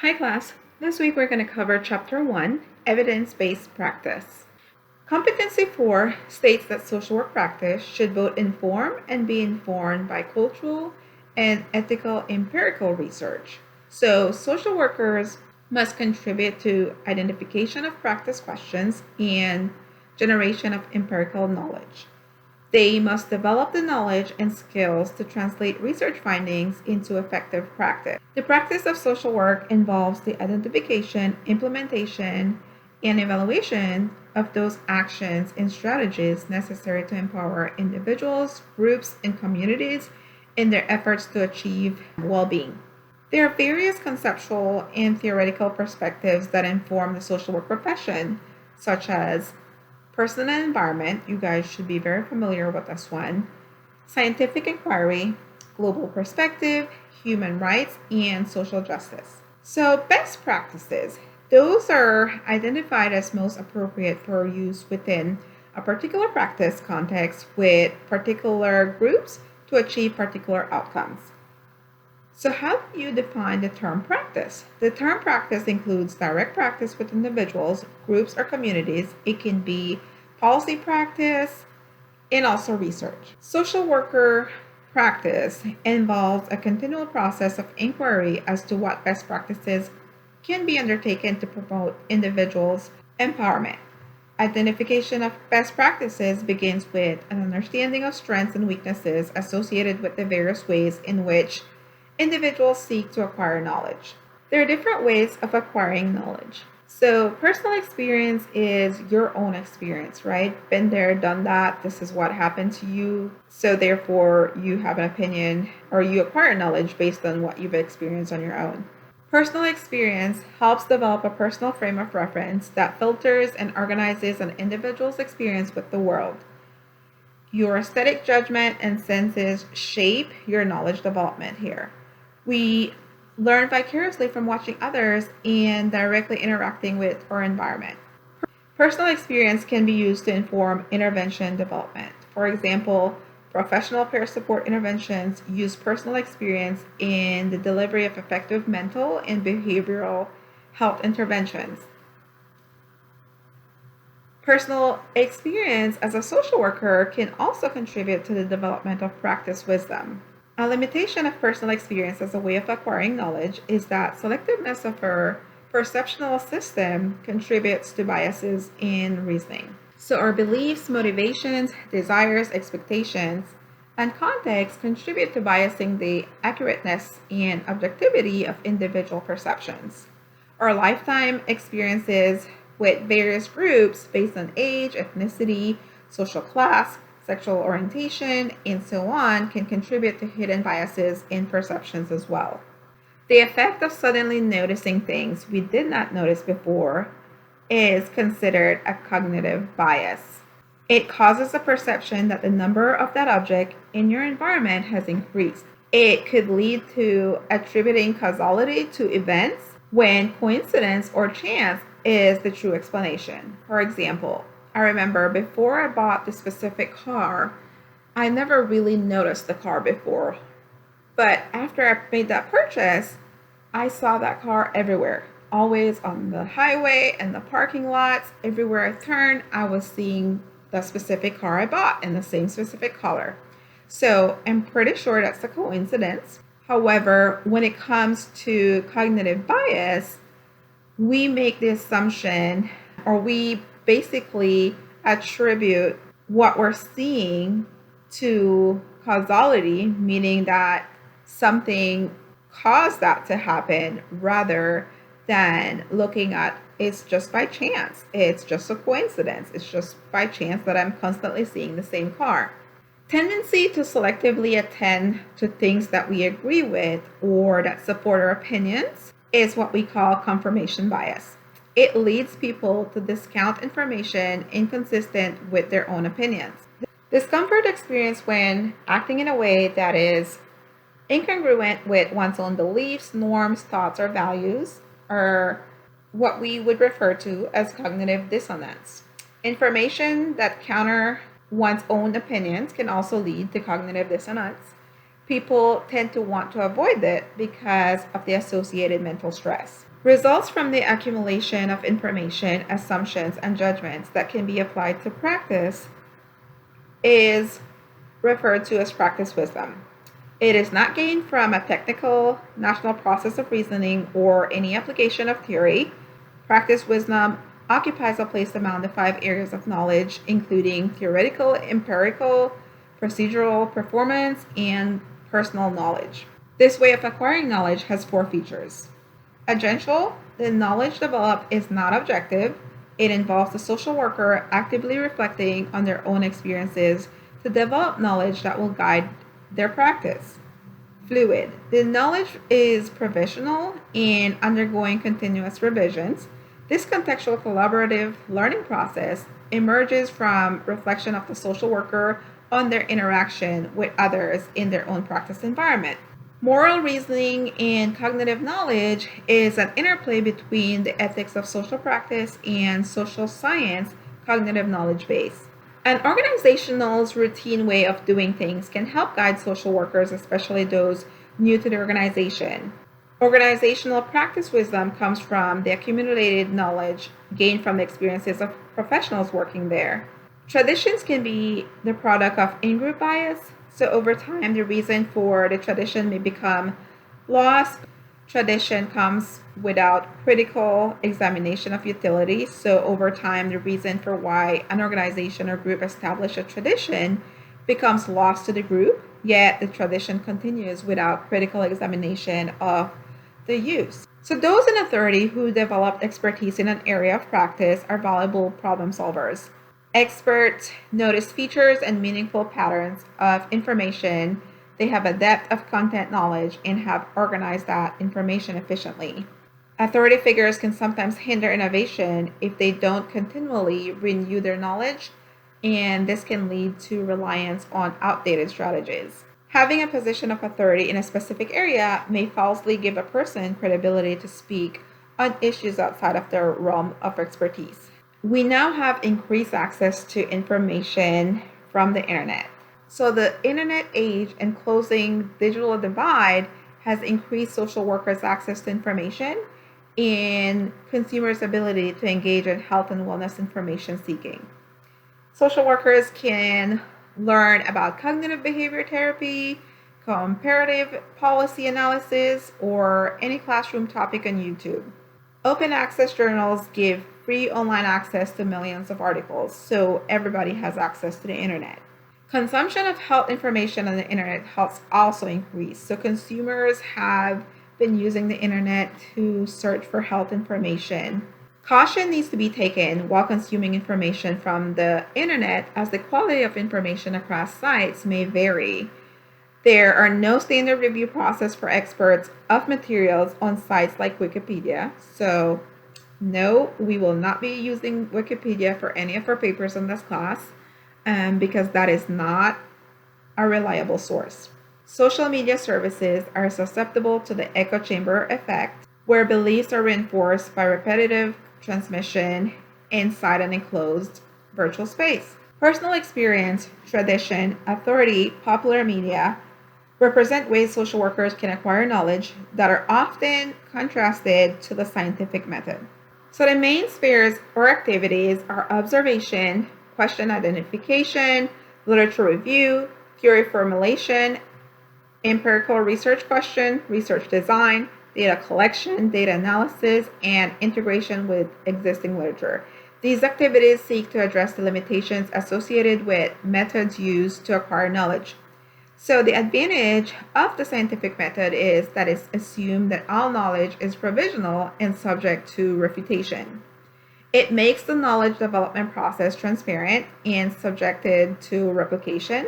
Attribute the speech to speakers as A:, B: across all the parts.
A: Hi class, this week we're going to cover Chapter 1, Evidence-Based Practice. Competency 4 states that social work practice should both inform and be informed by cultural and ethical empirical research. So social workers must contribute to identification of practice questions and generation of empirical knowledge. They must develop the knowledge and skills to translate research findings into effective practice. The practice of social work involves the identification, implementation, and evaluation of those actions and strategies necessary to empower individuals, groups, and communities in their efforts to achieve well-being. There are various conceptual and theoretical perspectives that inform the social work profession, such as person and environment, you guys should be very familiar with this one. Scientific inquiry, global perspective, human rights, and social justice. So, best practices, those are identified as most appropriate for use within a particular practice context with particular groups to achieve particular outcomes. So how do you define the term practice? The term practice includes direct practice with individuals, groups, or communities. It can be policy practice and also research. Social worker practice involves a continual process of inquiry as to what best practices can be undertaken to promote individuals' empowerment. Identification of best practices begins with an understanding of strengths and weaknesses associated with the various ways in which individuals seek to acquire knowledge. There are different ways of acquiring knowledge. So, personal experience is your own experience, right? Been there, done that. This is what happened to you. So, therefore, you have an opinion or you acquire knowledge based on what you've experienced on your own. Personal experience helps develop a personal frame of reference that filters and organizes an individual's experience with the world. Your aesthetic judgment and senses shape your knowledge development here. We learn vicariously from watching others and directly interacting with our environment. Personal experience can be used to inform intervention development. For example, professional peer support interventions use personal experience in the delivery of effective mental and behavioral health interventions. Personal experience as a social worker can also contribute to the development of practice wisdom. A limitation of personal experience as a way of acquiring knowledge is that selectiveness of our perceptual system contributes to biases in reasoning. So our beliefs, motivations, desires, expectations, and context contribute to biasing the accurateness and objectivity of individual perceptions. Our lifetime experiences with various groups based on age, ethnicity, social class, sexual orientation, and so on can contribute to hidden biases in perceptions as well. The effect of suddenly noticing things we did not notice before is considered a cognitive bias. It causes a perception that the number of that object in your environment has increased. It could lead to attributing causality to events when coincidence or chance is the true explanation. For example, I remember before I bought the specific car, I never really noticed the car before. But after I made that purchase, I saw that car everywhere. Always on the highway and the parking lots, everywhere I turned, I was seeing the specific car I bought in the same specific color. So I'm pretty sure that's a coincidence. However, when it comes to cognitive bias, we make the assumption or we basically attribute what we're seeing to causality, meaning that something caused that to happen rather than looking at it's just by chance. It's just a coincidence. It's just by chance that I'm constantly seeing the same car. Tendency to selectively attend to things that we agree with or that support our opinions is what we call confirmation bias. It leads people to discount information inconsistent with their own opinions. Discomfort experienced when acting in a way that is incongruent with one's own beliefs, norms, thoughts, or values are what we would refer to as cognitive dissonance. Information that counter one's own opinions can also lead to cognitive dissonance. People tend to want to avoid it because of the associated mental stress. Results from the accumulation of information, assumptions, and judgments that can be applied to practice is referred to as practice wisdom. It is not gained from a technical, national process of reasoning or any application of theory. Practice wisdom occupies a place among the 5 areas of knowledge, including theoretical, empirical, procedural, performance, and personal knowledge. This way of acquiring knowledge has 4 features. Agential, the knowledge developed is not objective. It involves the social worker actively reflecting on their own experiences to develop knowledge that will guide their practice. Fluid, the knowledge is provisional and undergoing continuous revisions. This contextual collaborative learning process emerges from reflection of the social worker on their interaction with others in their own practice environment. Moral reasoning and cognitive knowledge is an interplay between the ethics of social practice and social science cognitive knowledge base. An organizational's routine way of doing things can help guide social workers, especially those new to the organization. Organizational practice wisdom comes from the accumulated knowledge gained from the experiences of professionals working there. Traditions can be the product of in-group bias, so over time the reason for the tradition may become lost. Tradition comes without critical examination of utility, so over time the reason for why an organization or group established a tradition becomes lost to the group, yet the tradition continues without critical examination of the use. So those in authority who develop expertise in an area of practice are valuable problem solvers. Experts notice features and meaningful patterns of information. They have a depth of content knowledge and have organized that information efficiently. Authority figures can sometimes hinder innovation if they don't continually renew their knowledge, and this can lead to reliance on outdated strategies. Having a position of authority in a specific area may falsely give a person credibility to speak on issues outside of their realm of expertise. We now have increased access to information from the internet. So the internet age and closing digital divide has increased social workers' access to information and consumers' ability to engage in health and wellness information seeking. Social workers can learn about cognitive behavior therapy, comparative policy analysis, or any classroom topic on YouTube. Open access journals give free online access to millions of articles, so everybody has access to the internet. Consumption of health information on the internet has also increased, so consumers have been using the internet to search for health information. Caution needs to be taken while consuming information from the internet, as the quality of information across sites may vary. There are no standard review process for experts of materials on sites like Wikipedia. So, no, we will not be using Wikipedia for any of our papers in this class because that is not a reliable source. Social media services are susceptible to the echo chamber effect, where beliefs are reinforced by repetitive transmission inside an enclosed virtual space. Personal experience, tradition, authority, popular media represent ways social workers can acquire knowledge that are often contrasted to the scientific method. So the main spheres or activities are observation, question identification, literature review, theory formulation, empirical research question, research design, data collection, data analysis, and integration with existing literature. These activities seek to address the limitations associated with methods used to acquire knowledge. So the advantage of the scientific method is that it's assumed that all knowledge is provisional and subject to refutation. It makes the knowledge development process transparent and subjected to replication.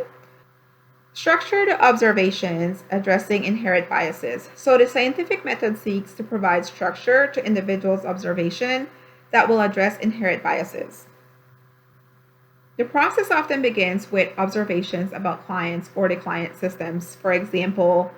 A: Structured observations addressing inherent biases. So the scientific method seeks to provide structure to individuals' observation that will address inherent biases. The process often begins with observations about clients or the client systems. For example,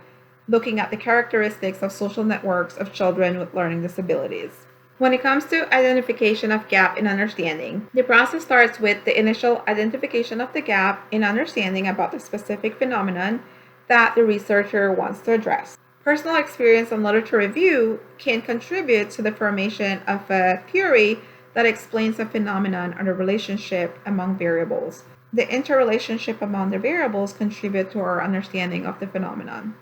A: looking at the characteristics of social networks of children with learning disabilities. When it comes to identification of gap in understanding, the process starts with the initial identification of the gap in understanding about the specific phenomenon that the researcher wants to address. Personal experience and literature review can contribute to the formation of a theory that explains a phenomenon or the relationship among variables. The interrelationship among the variables contribute to our understanding of the phenomenon.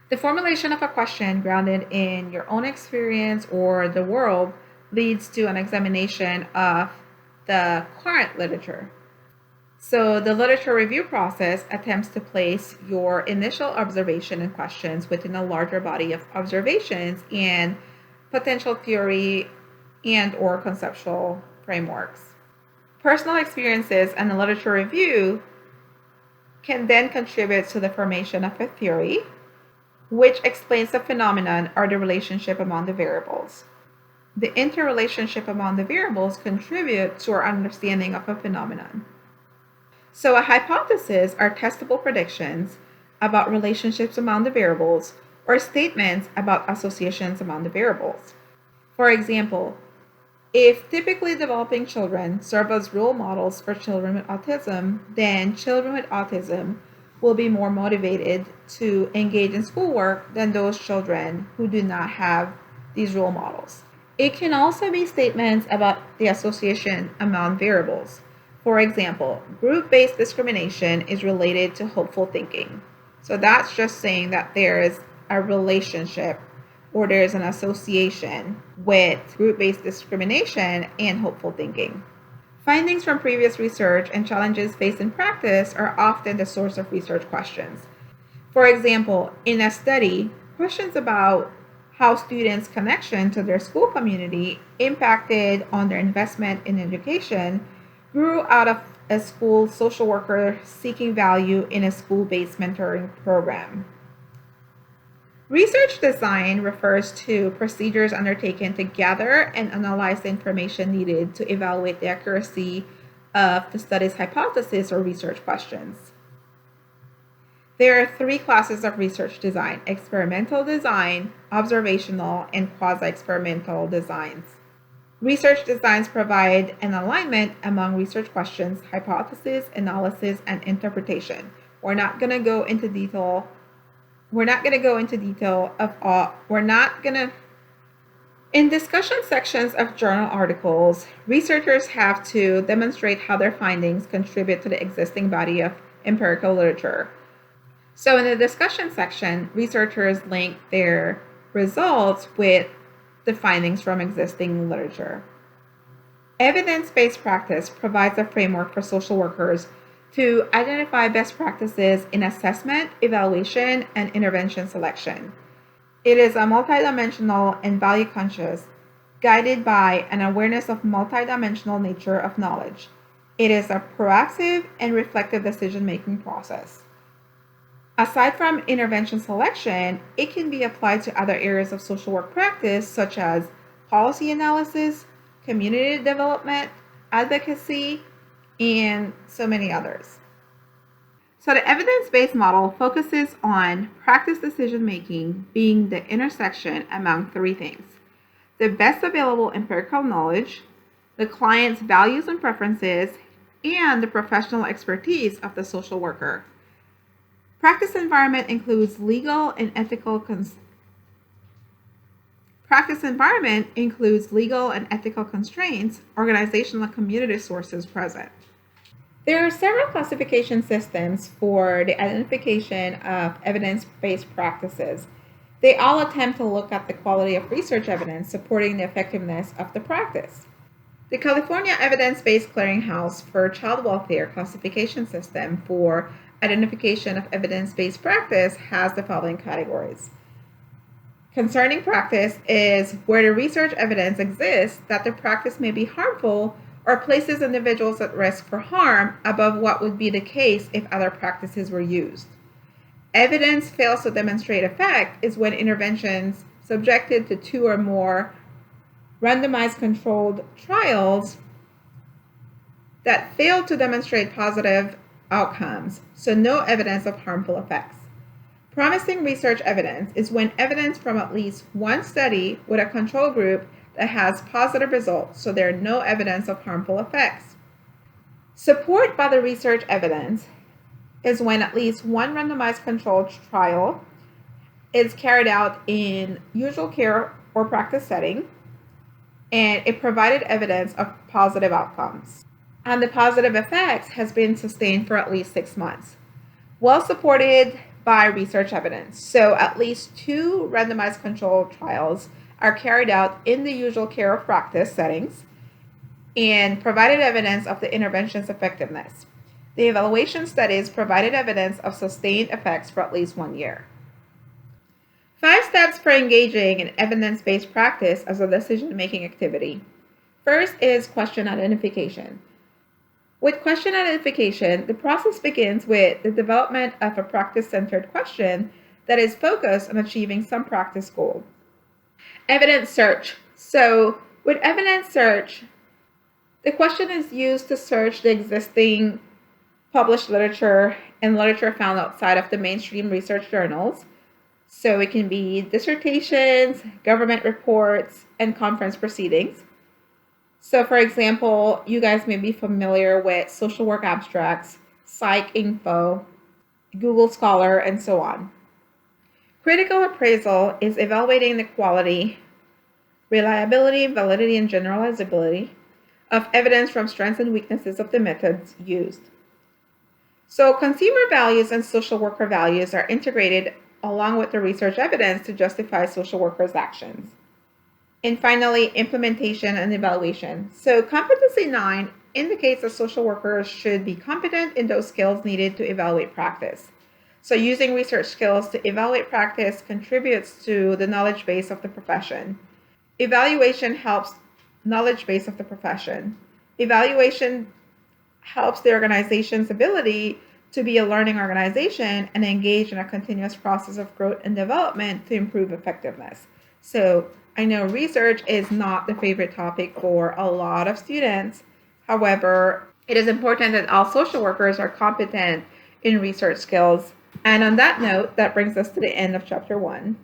A: The formulation of a question grounded in your own experience or the world leads to an examination of the current literature. So the literature review process attempts to place your initial observation and questions within a larger body of observations and potential theory and or conceptual frameworks. Personal experiences and the literature review can then contribute to the formation of a theory, which explains the phenomenon or the relationship among the variables. The interrelationship among the variables contribute to our understanding of a phenomenon. So a hypothesis are testable predictions about relationships among the variables or statements about associations among the variables. For example, if typically developing children serve as role models for children with autism, then children with autism will be more motivated to engage in schoolwork than those children who do not have these role models. It can also be statements about the association among variables. For example, group-based discrimination is related to hopeful thinking. So that's just saying that there is a relationship or there is an association with group-based discrimination and hopeful thinking. Findings from previous research and challenges faced in practice are often the source of research questions. For example, in a study, questions about how students' connection to their school community impacted on their investment in education grew out of a school social worker seeking value in a school-based mentoring program. Research design refers to procedures undertaken to gather and analyze the information needed to evaluate the accuracy of the study's hypothesis or research questions. There are three classes of research design: experimental design, observational, and quasi-experimental designs. Research designs provide an alignment among research questions, hypothesis, analysis, and interpretation. We're not going to go into detail of all. In discussion sections of journal articles, researchers have to demonstrate how their findings contribute to the existing body of empirical literature. So in the discussion section, researchers link their results with the findings from existing literature. Evidence-based practice provides a framework for social workers to identify best practices in assessment, evaluation, and intervention selection. It is a multidimensional and value conscious, guided by an awareness of multidimensional nature of knowledge. It is a proactive and reflective decision-making process. Aside from intervention selection, it can be applied to other areas of social work practice, such as policy analysis, community development, advocacy, and so many others. So the evidence-based model focuses on practice decision-making being the intersection among three things: the best available empirical knowledge, the client's values and preferences, and the professional expertise of the social worker. Practice environment includes legal and ethical constraints, organizational and community sources present. There are several classification systems for the identification of evidence-based practices. They all attempt to look at the quality of research evidence supporting the effectiveness of the practice. The California Evidence-Based Clearinghouse for Child Welfare classification system for identification of evidence-based practice has the following categories. Concerning practice is where the research evidence exists that the practice may be harmful or places individuals at risk for harm above what would be the case if other practices were used. Evidence fails to demonstrate effect is when interventions subjected to 2 or more randomized controlled trials that fail to demonstrate positive outcomes, so no evidence of harmful effects. Promising research evidence is when evidence from at least one study with a control group that has positive results, so there are no evidence of harmful effects. Support by the research evidence is when at least one randomized controlled trial is carried out in usual care or practice setting, and it provided evidence of positive outcomes. And the positive effects has been sustained for at least 6 months, well supported by research evidence. So at least 2 randomized controlled trials are carried out in the usual care of practice settings and provided evidence of the intervention's effectiveness. The evaluation studies provided evidence of sustained effects for at least 1 year. 5 steps for engaging in evidence-based practice as a decision-making activity. First is question identification. With question identification, the process begins with the development of a practice-centered question that is focused on achieving some practice goal. Evidence search. So with evidence search, the question is used to search the existing published literature and literature found outside of the mainstream research journals. So it can be dissertations, government reports, and conference proceedings. So for example, you guys may be familiar with social work abstracts, PsycInfo, Google Scholar, and so on. Critical appraisal is evaluating the quality, reliability, validity, and generalizability of evidence from strengths and weaknesses of the methods used. So consumer values and social worker values are integrated along with the research evidence to justify social workers' actions. And finally, implementation and evaluation. So competency 9 indicates that social workers should be competent in those skills needed to evaluate practice. So using research skills to evaluate practice contributes to the knowledge base of the profession. Evaluation helps knowledge base of the profession. Evaluation helps the organization's ability to be a learning organization and engage in a continuous process of growth and development to improve effectiveness. So I know research is not the favorite topic for a lot of students. However, it is important that all social workers are competent in research skills. And on that note, that brings us to the end of chapter 1.